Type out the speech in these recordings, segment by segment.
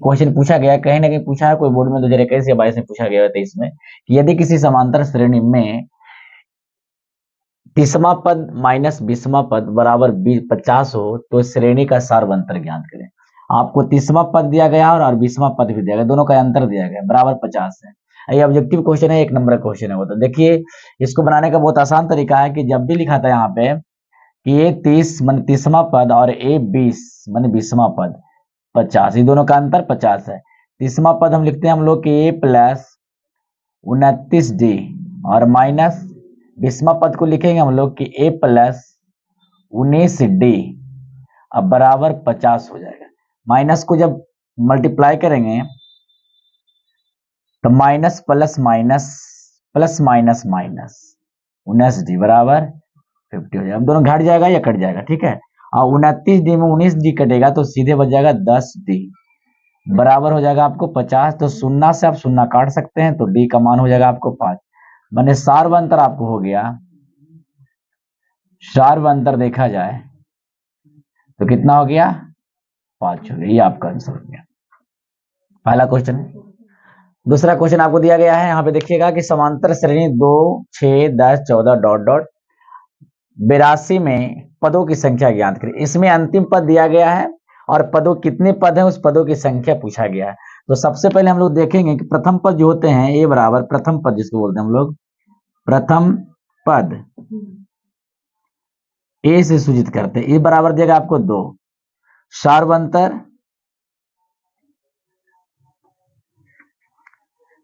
Question पूछा गया कहीं ना कहीं पूछा है कोई बोर्ड में 2021 या 22 में पूछा गया है 23 में कि यदि किसी समांतर श्रेणी में 30वां पद माइनस 20वां पद बराबर 50 हो तो श्रेणी का सार्वंतर ज्ञात करें। आपको 30वां पद दिया गया और 20वां पद भी दिया गया, दोनों का अंतर दिया गया बराबर 50 है। ये ऑब्जेक्टिव क्वेश्चन है, 1 नंबर क्वेश्चन है वो। तो देखिए इसको बनाने का बहुत आसान तरीका है कि जब भी लिखा था यहाँ पे कि ये 30 मान 30वां पद और ए 20 मान 20वां पद 50, ये दोनों का अंतर 50 है। 30वां पद हम लिखते हैं हम लोग कि ए प्लस 29D और माइनस 20वां पद को लिखेंगे हम लोग कि ए प्लस 19D अब बराबर 50 हो जाएगा। माइनस को जब मल्टीप्लाई करेंगे तो minus plus minus plus minus minus 19D बराबर 50 हो जाएगा। अब दोनों घट जाएगा या कट जाएगा, ठीक है। और 29D में 19D कटेगा तो सीधे बच जाएगा 10D बराबर हो जाएगा आपको 50। तो शून्य से आप शून्य काट सकते हैं तो D का मान हो जाएगा आपको 5। मैंने सार्वंतर आपको हो गया, सार्वंतर देखा जाए तो कितना हो गया 5 हो गया। ये आपका आंसर हो गया पहला क्वेश्चन। दूसरा क्वेश्चन आपको दिया गया है, यहाँ पे देखिएगा कि समांतर श्रेणी 2 6 10 14 डॉट डॉट 82 में पदों की संख्या ज्ञात करें। इसमें अंतिम पद दिया गया है और पदों कितने पद हैं उस पदों की संख्या पूछा गया है। तो सबसे पहले हम लोग देखेंगे कि प्रथम पद जो होते हैं ए बराबर प्रथम पद जिसको बोलते हैं हम लोग प्रथम पद ए से सूचित करते हैं। ए बराबर देगा आपको 2, सार्वंतर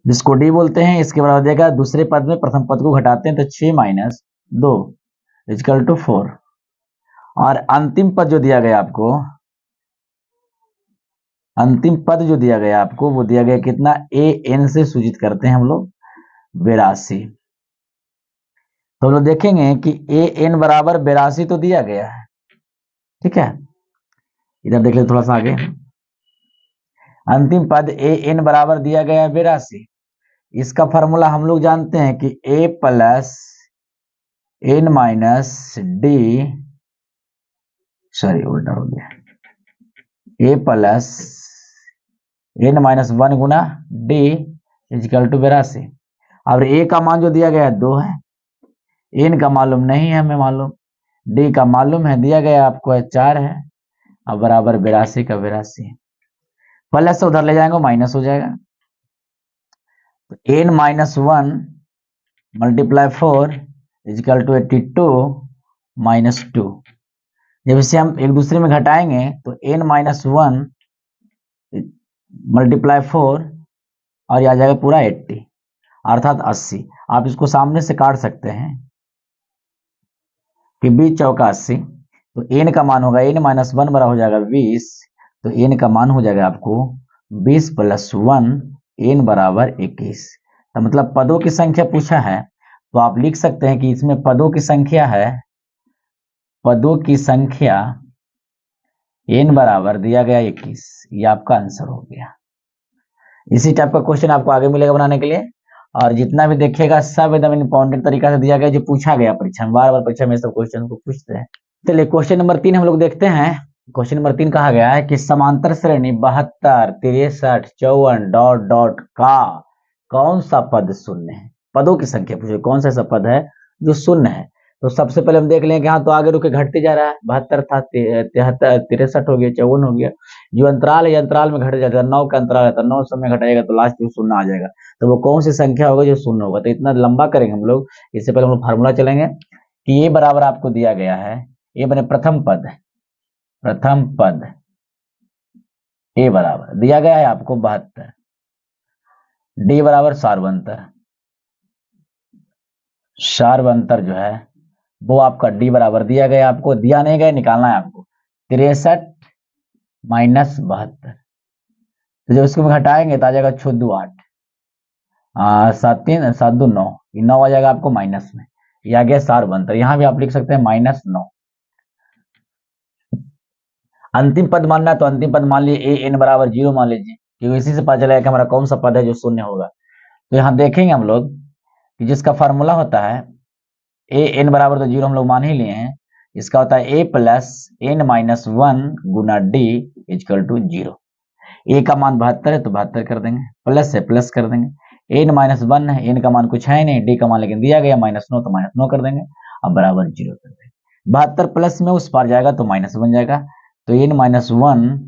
जिसको डी बोलते हैं इसके बराबर देगा दूसरे पद में प्रथम पद को घटाते हैं तो 6 माइनस 2 इक्वल टू 4। और अंतिम पद जो दिया गया आपको, अंतिम पद जो दिया गया आपको वो दिया गया कितना ए एन से सूचित करते हैं हम लोग 82। तो हम लोग देखेंगे कि ए एन बराबर 82 तो दिया गया है, ठीक है। इधर देख ले थोड़ा सा आगे, अंतिम पद ए एन बराबर दिया गया 82। इसका फॉर्मूला हम लोग जानते हैं कि A plus N minus D, sorry उल्टा हो गया, ए प्लस एन माइनस 1 गुना डी इजिकल टू 82। अब ए का मान जो दिया गया है 2 है, एन का मालूम नहीं है हमें मालूम, डी का मालूम है दिया गया आपको है 4 है। अब बराबर 82 का 82 प्लस से उधर ले जाएंगे माइनस हो जाएगा। तो n minus 1 multiply 4 is equal to 82 minus 2। जब इसे हम एक दूसरे में घटाएंगे तो एन माइनस 1 मल्टीप्लाई 4 और ये आ जाएगा पूरा 80 अर्थात 80। आप इसको सामने से काट सकते हैं कि 20 चौका 80। तो एन का मान होगा एन माइनस 1 बराबर हो जाएगा 20। तो एन का मान हो जाएगा आपको 20 प्लस 1 एन बराबर 21। तो मतलब पदों की संख्या पूछा है तो आप लिख सकते हैं कि इसमें पदों की संख्या है, पदों की संख्या एन बराबर दिया गया 21। ये आपका आंसर हो गया। इसी टाइप का क्वेश्चन आपको आगे मिलेगा बनाने के लिए। और जितना भी देखिएगा सब एकदम इंपॉर्टेंट तरीका से दिया गया जो पूछा गया परीक्षा में, बार बार परीक्षा में सब क्वेश्चन को पूछते हैं। चलिए क्वेश्चन नंबर 3 हम लोग देखते हैं। क्वेश्चन नंबर 3 कहा गया है कि समांतर श्रेणी 72 63 54 डॉट डॉट का कौन सा पद शून्य है। पदों की संख्या पूछे कौन सा ऐसा पद है जो शून्य है। तो सबसे पहले हम देख लेंगे हाँ तो आगे रुके घटते जा रहा है, 72 था 73 63 हो गया 54 हो गया। जो अंतराल है अंतराल में घट जाता है, 9 का अंतराल है तो 9 समय घटाएगा तो लास्ट में शून्य आ जाएगा। तो वो कौन सी संख्या होगा जो शून्य होगा। तो इतना लंबा करेंगे हम लोग, इससे पहले हम लोग फार्मूला चलेंगे कि ये बराबर आपको दिया गया है, ये बने प्रथम पद, प्रथम पद ए बराबर दिया गया है आपको 72, डी बराबर सार्वंतर, सार्वंतर जो है वो आपका डी बराबर दिया गया आपको, दिया नहीं गया निकालना है आपको 63 माइनस 72। तो जब इसको घटाएंगे तो आ जाएगा 6 2 8 7 3 7 2 9, 9 आ जाएगा आपको माइनस में, ये आ गया सार्वंतर। यहां भी आप लिख सकते हैं माइनस 9। अंतिम पद मानना है तो अंतिम पद मान लीजिए ए एन बराबर 0 मान लीजिए, क्योंकि इसी से पता चलेगा कि हमारा कौन सा पद है जो शून्य होगा। तो यहाँ देखेंगे हम लोग कि जिसका फार्मूला होता है ए एन बराबर तो 0 हम लोग मान ही लिए हैं, इसका होता है ए प्लस एन माइनस 1 गुना डी इजकल टू 0। ए का मान 72 है तो 72 कर देंगे, प्लस है प्लस कर देंगे, एन माइनस 1 है, एन का मान कुछ है नहीं, डी का मान लेकिन दिया गया -9 तो -9 कर देंगे, अब बराबर 0 कर देंगे। 72 प्लस में उस पार जाएगा तो माइनस बन जाएगा, तो n -1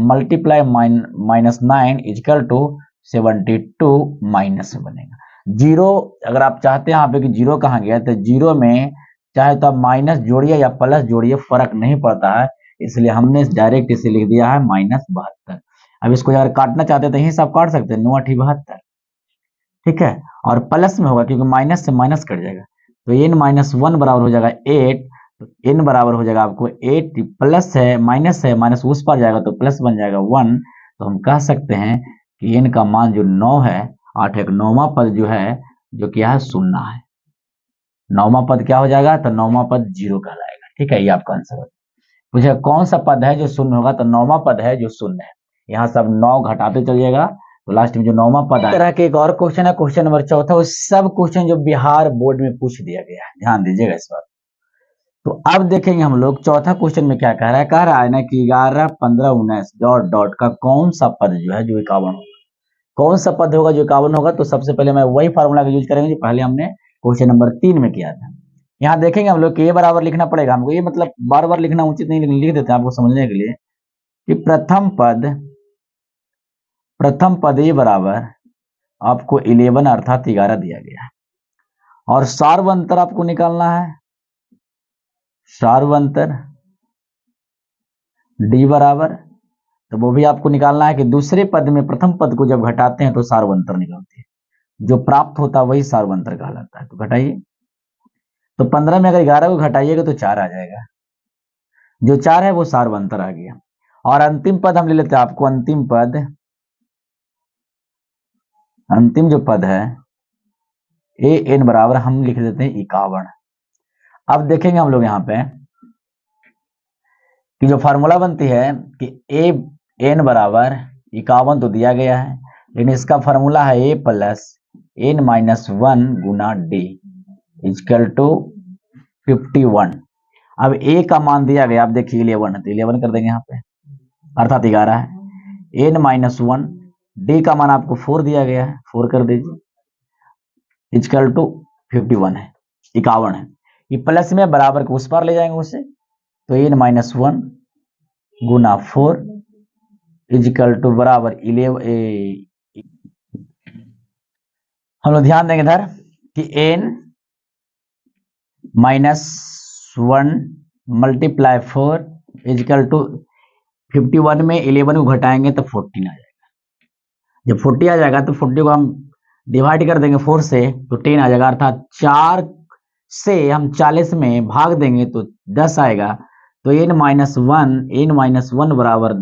multiply -9 is equal to 72 minus बनेगा। जीरो अगर आप चाहते हैं यहाँ पे कि जीरो कहाँ गया, तो जीरो में चाहे तो आप माइनस जोड़िए या प्लस जोड़िए, फर्क नहीं पड़ता है, इसलिए हमने डायरेक्ट इसे लिख दिया है -72। अब इसको अगर काटना चाहते हैं तो यही सब काट सकते हैं, 9 8 72, ठीक है, और प्लस में होगा क्योंकि माइनस से माइनस कट जाएगा, तो n-1 बराबर हो जाएगा 8, तो n बराबर हो जाएगा आपको 8, प्लस है माइनस उस पर जाएगा तो प्लस बन जाएगा 1, तो हम कह सकते हैं कि n का मान जो 9 है, 8 एक 9वां पद जो है, जो क्या है 0 है, 9वां पद क्या हो जाएगा, तो 9वां पद 0 कहलाएगा, ठीक है, ये आपका आंसर है। पूछे कौन सा पद है जो शून्य होगा, तो 9वां पद है जो शून्य है, यहाँ सब 9 घटाते चलिएगा तो लास्ट में जो 9वां पद है। इस तरह के एक और क्वेश्चन है, क्वेश्चन नंबर 4, वो सब क्वेश्चन जो बिहार बोर्ड में पूछ दिया गया है, ध्यान दीजिएगा इस बार। तो अब देखेंगे हम लोग चौथा क्वेश्चन में क्या कह रहा है ना कि 11 15 19 डॉट डॉट का कौन सा पद जो है जो 51 होगा, कौन सा पद होगा जो 51 होगा, तो सबसे पहले मैं वही फार्मूला का यूज करेंगे जो पहले हमने क्वेश्चन नंबर 3 में किया था। यहाँ देखेंगे हम लोग कि ये बराबर लिखना पड़ेगा हमको, ये मतलब बार बार लिखना उचित नहीं, लेकिन लिख देते हैं आपको समझने के लिए कि प्रथम पद ये बराबर आपको 11 अर्थात 11 दिया गया है, और सार्वंतर आपको निकालना है, सार्वंतर डी बराबर, तो वो भी आपको निकालना है कि दूसरे पद में प्रथम पद को जब घटाते हैं तो सार्वंतर निकलती है, जो प्राप्त होता है वही सार्वंतर कहलाता है। तो घटाइए, तो 15 में अगर 11 को घटाइएगा तो 4 आ जाएगा, जो 4 है वो सार्वंतर आ गया। और अंतिम पद हम ले लेते हैं, आपको अंतिम जो पद है ए एन बराबर हम लिख देते हैं 51। अब देखेंगे हम लोग यहाँ पे कि जो फार्मूला बनती है कि ए एन बराबर 51 तो दिया गया है, लेकिन इसका फार्मूला है ए प्लस n-1 गुना डी इजकल टू 51। अब ए का मान दिया गया, आप देखिए 11 है तो 11 कर देंगे यहाँ पे, अर्थात 11 है, n-1 डी का मान आपको 4 दिया गया है, 4 कर दीजिए इजकल टू 51 है, 51 है, ये प्लस में बराबर को उस पार ले जाएंगे उसे, तो n-1 गुना 4 इजकल टू बराबर 11। हम लोग ध्यान देंगे इधर कि n-1 मल्टीप्लाई 4 इजकल टू 51 में 11 को घटाएंगे तो 14 आ जाएगा, जब 40 आ जाएगा तो 40 को हम डिवाइड कर देंगे 4 से तो 10 आ जाएगा, अर्थात 4 से हम 40 में भाग देंगे तो 10 आएगा, तो n-1 बराबर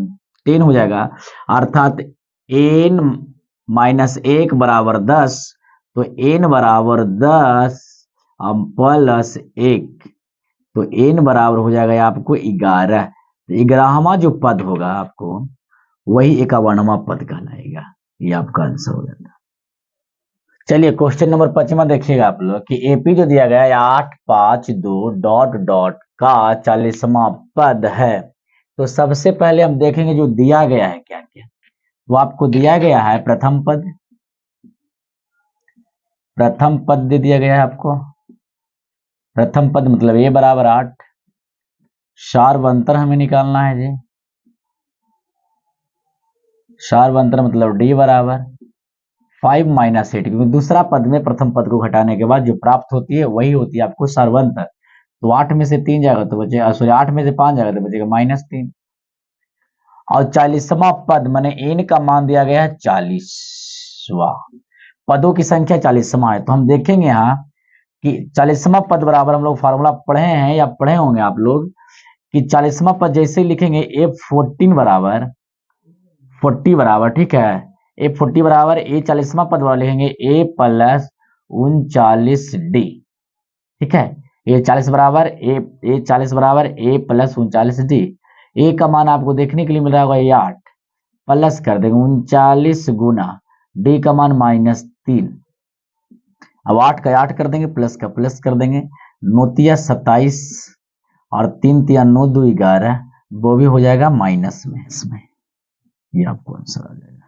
10 हो जाएगा, अर्थात n-1 बराबर 10, तो n बराबर 10 प्लस 1, तो n बराबर हो जाएगा आपको 11, तो 11वां जो पद होगा आपको वही 51वां पद कहलाएगा, ये आपका आंसर हो जाता है। चलिए क्वेश्चन नंबर 5 देखिएगा आप लोग कि एपी जो दिया गया है 852 डॉट डॉट का 40वां पद है, तो सबसे पहले हम देखेंगे जो दिया गया है क्या क्या, वो आपको दिया गया है प्रथम पद दे दिया गया है आपको, प्रथम पद मतलब ए बराबर 8, सार्वंतर हमें निकालना है जी, सार्वंतर मतलब डी बराबर 5 माइनस 8, क्योंकि दूसरा पद में प्रथम पद को घटाने के बाद जो प्राप्त होती है वही होती है आपको सार्वंतर, तो 8 में से 3 जाएगा तो बचेगा, सॉरी 8 में से 5 जाएगा तो बचेगा -3, और 40वां पद माने n का मान दिया गया है 40वां, पदों की संख्या 40वां है, तो हम देखेंगे यहाँ कि 40वां पद बराबर हम लोग फार्मूला पढ़े हैं या पढ़े होंगे आप लोग कि 40वां पद जैसे लिखेंगे F14 बराबर 40 बराबर, ठीक है, F40 बराबर ए 40वां पद बराबर लिखेंगे a प्लस 39d, ठीक है, ए 40 बराबर a प्लस 39d, ए का मान आपको देखने के लिए मिल रहा होगा ये 8, प्लस कर देंगे 39 गुना डी का मान -3, अब 8 का 8 कर देंगे, प्लस का प्लस कर देंगे, 9 27 और 3 9 2 11, वो भी हो जाएगा माइनस में इसमें, ये आपको आंसर आ जाएगा।